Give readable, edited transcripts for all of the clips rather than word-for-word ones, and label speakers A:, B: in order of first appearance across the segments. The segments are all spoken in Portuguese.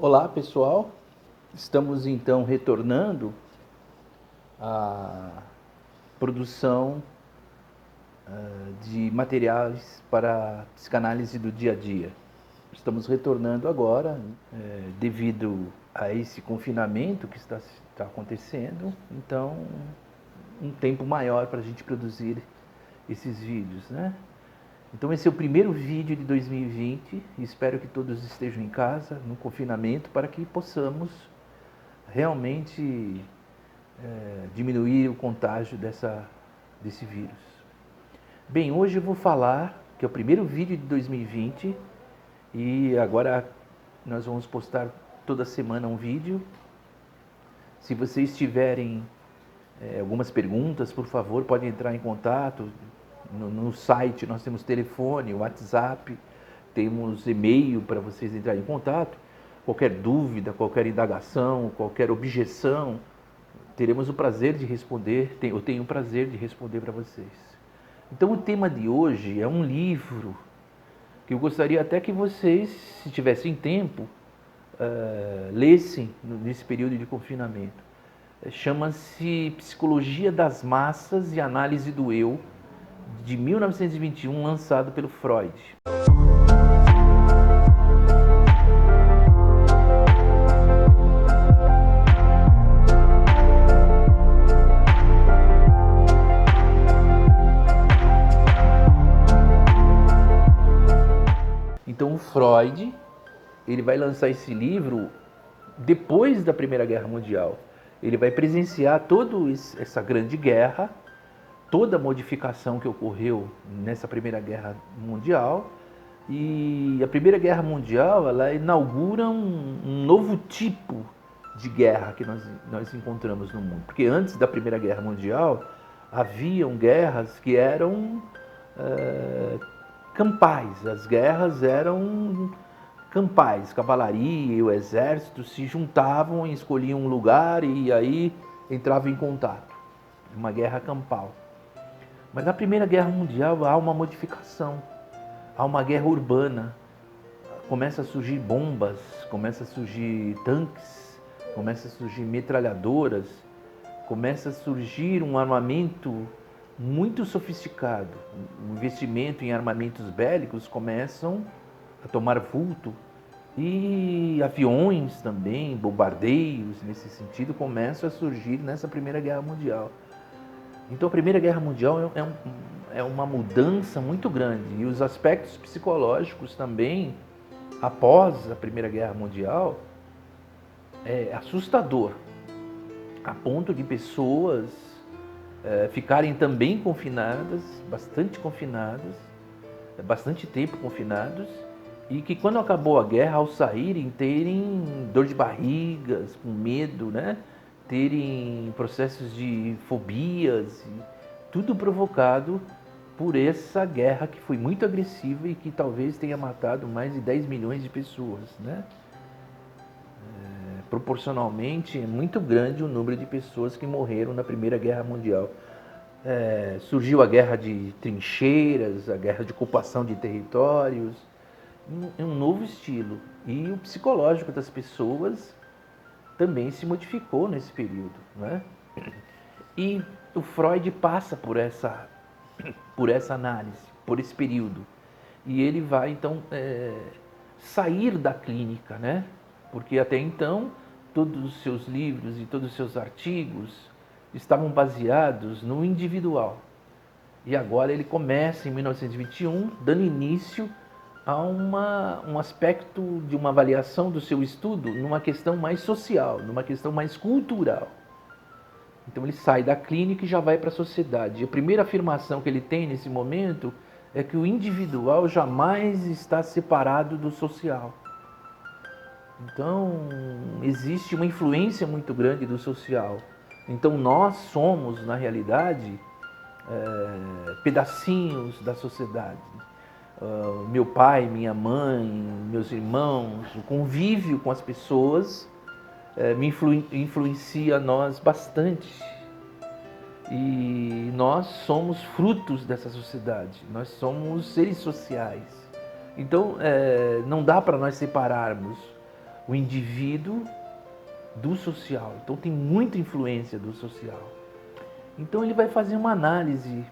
A: Olá pessoal, estamos então retornando à produção de materiais para psicanálise do dia a dia. Estamos retornando agora devido a esse confinamento que está acontecendo, então um tempo maior para a gente produzir esses vídeos, né? Então esse é o primeiro vídeo de 2020, espero que todos estejam em casa, no confinamento, para que possamos realmente diminuir o contágio desse vírus. Bem, hoje eu vou falar, que é o primeiro vídeo de 2020, e agora nós vamos postar toda semana um vídeo. Se vocês tiverem algumas perguntas, por favor, podem entrar em contato. No site nós temos telefone, WhatsApp, temos e-mail para vocês entrarem em contato. Qualquer dúvida, qualquer indagação, qualquer objeção, teremos o prazer de responder, eu tenho o prazer de responder para vocês. Então o tema de hoje é um livro que eu gostaria até que vocês, se tivessem tempo, lessem nesse período de confinamento. Chama-se Psicologia das Massas e Análise do Eu, de 1921, lançado pelo Freud. Então o Freud, ele vai lançar esse livro depois da Primeira Guerra Mundial. Ele vai presenciar toda essa grande guerra, toda a modificação que ocorreu nessa Primeira Guerra Mundial. E a Primeira Guerra Mundial, ela inaugura um novo tipo de guerra que nós encontramos no mundo. Porque antes da Primeira Guerra Mundial, haviam guerras que eram campais. As guerras eram campais, cavalaria e o exército se juntavam e escolhiam um lugar e aí entravam em contato. Uma guerra campal. Mas na Primeira Guerra Mundial há uma modificação, há uma guerra urbana. Começa a surgir bombas, começa a surgir tanques, começa a surgir metralhadoras, começa a surgir um armamento muito sofisticado. O investimento em armamentos bélicos começam a tomar vulto e aviões também, bombardeios nesse sentido, começam a surgir nessa Primeira Guerra Mundial. Então a Primeira Guerra Mundial é uma mudança muito grande e os aspectos psicológicos também, após a Primeira Guerra Mundial, é assustador, a ponto de pessoas ficarem também confinadas, bastante tempo confinados, e que quando acabou a guerra, ao saírem, terem dor de barrigas, com medo, né? Terem processos de fobias, tudo provocado por essa guerra que foi muito agressiva e que talvez tenha matado mais de 10 milhões de pessoas, né? Proporcionalmente é muito grande o número de pessoas que morreram na Primeira Guerra Mundial. Surgiu a guerra de trincheiras, a guerra de ocupação de territórios, um novo estilo. E o psicológico das pessoas também se modificou nesse período, né? E o Freud passa por essa análise, por esse período. E ele vai, então, sair da clínica, né? Porque até então, todos os seus livros e todos os seus artigos estavam baseados no individual. E agora ele começa, em 1921, dando início a um aspecto de uma avaliação do seu estudo numa questão mais social, numa questão mais cultural. Então ele sai da clínica e já vai para a sociedade. E a primeira afirmação que ele tem nesse momento é que o individual jamais está separado do social. Então existe uma influência muito grande do social. Então nós somos, na realidade, pedacinhos da sociedade. Meu pai, minha mãe, meus irmãos, o convívio com as pessoas me influencia nós bastante. E nós somos frutos dessa sociedade, nós somos seres sociais. Então não dá para nós separarmos o indivíduo do social. Então tem muita influência do social. Então ele vai fazer uma análise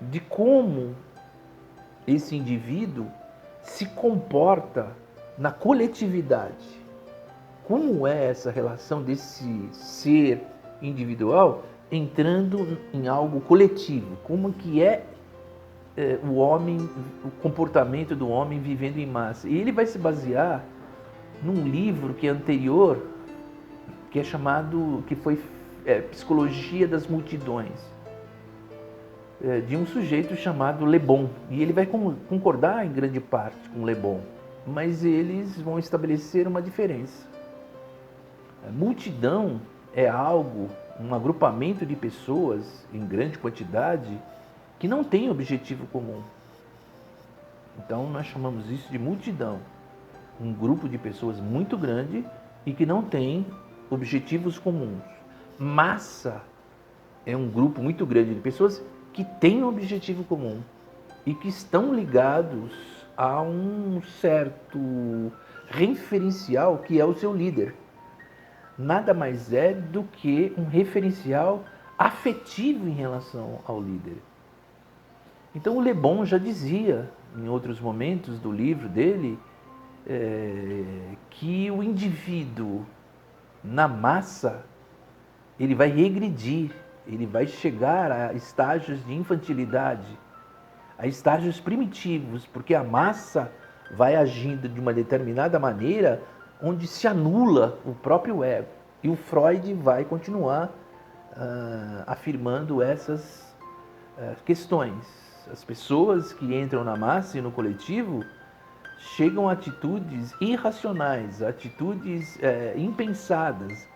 A: de como esse indivíduo se comporta na coletividade. Como é essa relação desse ser individual entrando em algo coletivo? Como que é o homem, o comportamento do homem vivendo em massa? E ele vai se basear num livro que é anterior, que é chamado, que foi Psicologia das Multidões, de um sujeito chamado Le Bon. E ele vai concordar em grande parte com Le Bon, mas eles vão estabelecer uma diferença. A multidão é algo, um agrupamento de pessoas em grande quantidade que não tem objetivo comum. Então nós chamamos isso de multidão. Um grupo de pessoas muito grande e que não tem objetivos comuns. Massa é um grupo muito grande de pessoas que têm um objetivo comum e que estão ligados a um certo referencial que é o seu líder. Nada mais é do que um referencial afetivo em relação ao líder. Então o Le Bon já dizia, em outros momentos do livro dele, que o indivíduo na massa, ele vai regredir, ele vai chegar a estágios de infantilidade, a estágios primitivos, porque a massa vai agindo de uma determinada maneira onde se anula o próprio ego. E o Freud vai continuar afirmando essas questões. As pessoas que entram na massa e no coletivo chegam a atitudes irracionais, atitudes impensadas.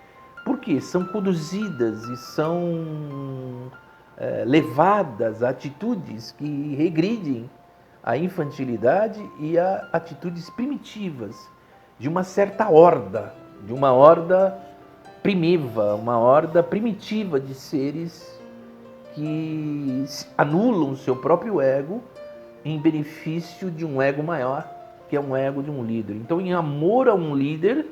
A: Por quê? São conduzidas e são levadas a atitudes que regridem a infantilidade e a atitudes primitivas de uma certa horda, de uma horda primitiva, uma horda primitiva de seres que anulam o seu próprio ego em benefício de um ego maior, que é um ego de um líder. Então, em amor a um líder,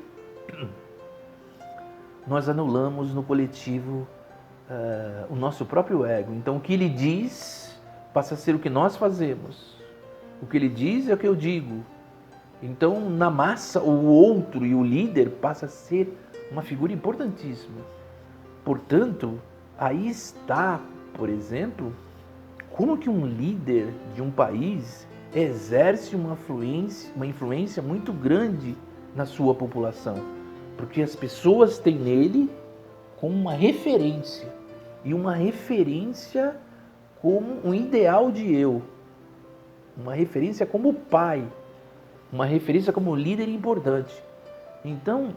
A: nós anulamos no coletivo o nosso próprio ego. Então, o que ele diz passa a ser o que nós fazemos. O que ele diz é o que eu digo. Então, na massa, o outro e o líder passa a ser uma figura importantíssima. Portanto, aí está, por exemplo, como que um líder de um país exerce uma influência muito grande na sua população. Porque as pessoas têm nele como uma referência. E uma referência como um ideal de eu. Uma referência como pai. Uma referência como líder importante. Então,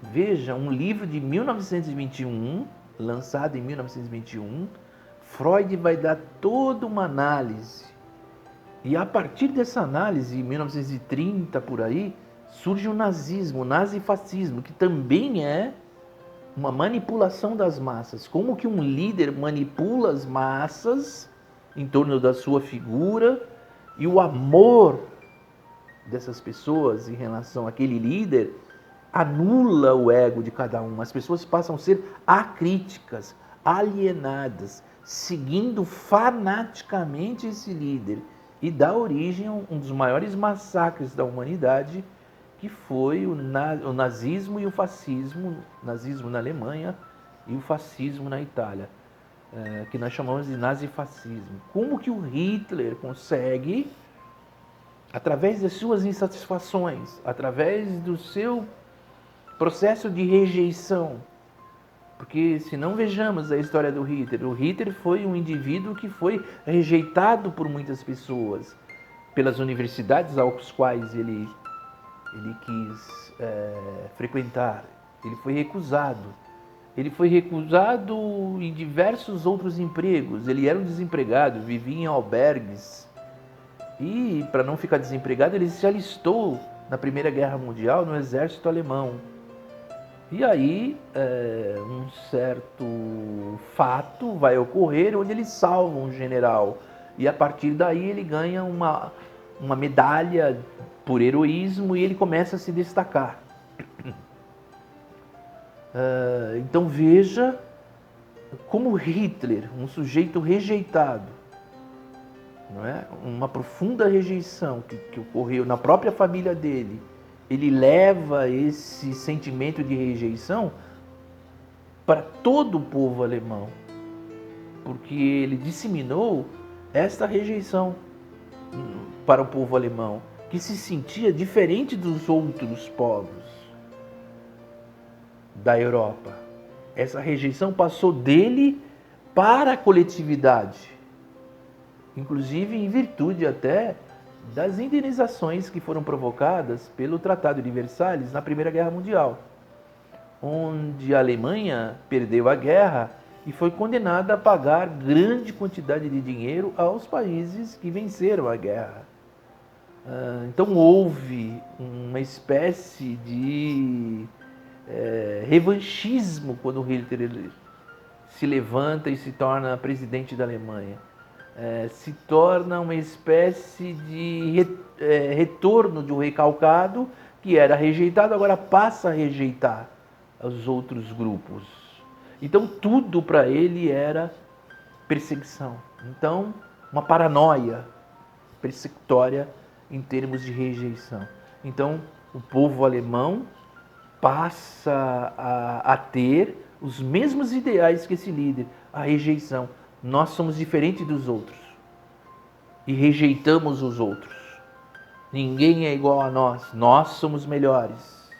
A: veja, um livro de 1921, lançado em 1921, Freud vai dar toda uma análise. E a partir dessa análise, em 1930, por aí, surge o nazismo, o nazifascismo, que também é uma manipulação das massas. Como que um líder manipula as massas em torno da sua figura e o amor dessas pessoas em relação àquele líder anula o ego de cada um. As pessoas passam a ser acríticas, alienadas, seguindo fanaticamente esse líder e dá origem a um dos maiores massacres da humanidade, que foi o nazismo e o fascismo, o nazismo na Alemanha e o fascismo na Itália, que nós chamamos de nazifascismo. Como que o Hitler consegue, através das suas insatisfações, através do seu processo de rejeição, porque se não vejamos a história do Hitler, o Hitler foi um indivíduo que foi rejeitado por muitas pessoas, pelas universidades aos quais ele quis frequentar. Ele foi recusado. Ele foi recusado em diversos outros empregos. Ele era um desempregado, vivia em albergues. E, para não ficar desempregado, ele se alistou na Primeira Guerra Mundial no exército alemão. E aí, um certo fato vai ocorrer onde ele salva um general. E a partir daí ele ganha uma medalha por heroísmo e ele começa a se destacar. Então veja como Hitler, um sujeito rejeitado, não é? Uma profunda rejeição que ocorreu na própria família dele, ele leva esse sentimento de rejeição para todo o povo alemão, porque ele disseminou esta rejeição para o povo alemão, que se sentia diferente dos outros povos da Europa. Essa rejeição passou dele para a coletividade, inclusive em virtude até das indenizações que foram provocadas pelo Tratado de Versalhes na Primeira Guerra Mundial, onde a Alemanha perdeu a guerra e foi condenada a pagar grande quantidade de dinheiro aos países que venceram a guerra. Então houve uma espécie de revanchismo quando Hitler se levanta e se torna presidente da Alemanha. Se torna uma espécie de retorno de um recalcado que era rejeitado, agora passa a rejeitar os outros grupos. Então tudo para ele era perseguição. Então, uma paranoia persecutória em termos de rejeição. Então, o povo alemão passa a ter os mesmos ideais que esse líder, a rejeição. Nós somos diferentes dos outros e rejeitamos os outros. Ninguém é igual a nós somos melhores.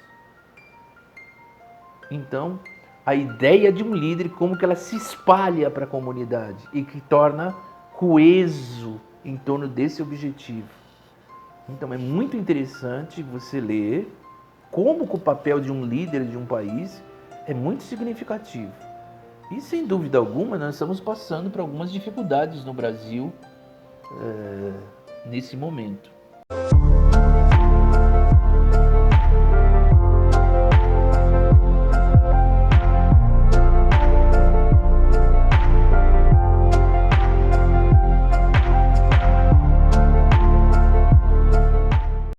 A: Então, a ideia de um líder, como que ela se espalha para a comunidade e que torna coeso em torno desse objetivo. Então, é muito interessante você ler como que o papel de um líder de um país é muito significativo. E, sem dúvida alguma, nós estamos passando por algumas dificuldades no Brasil nesse momento.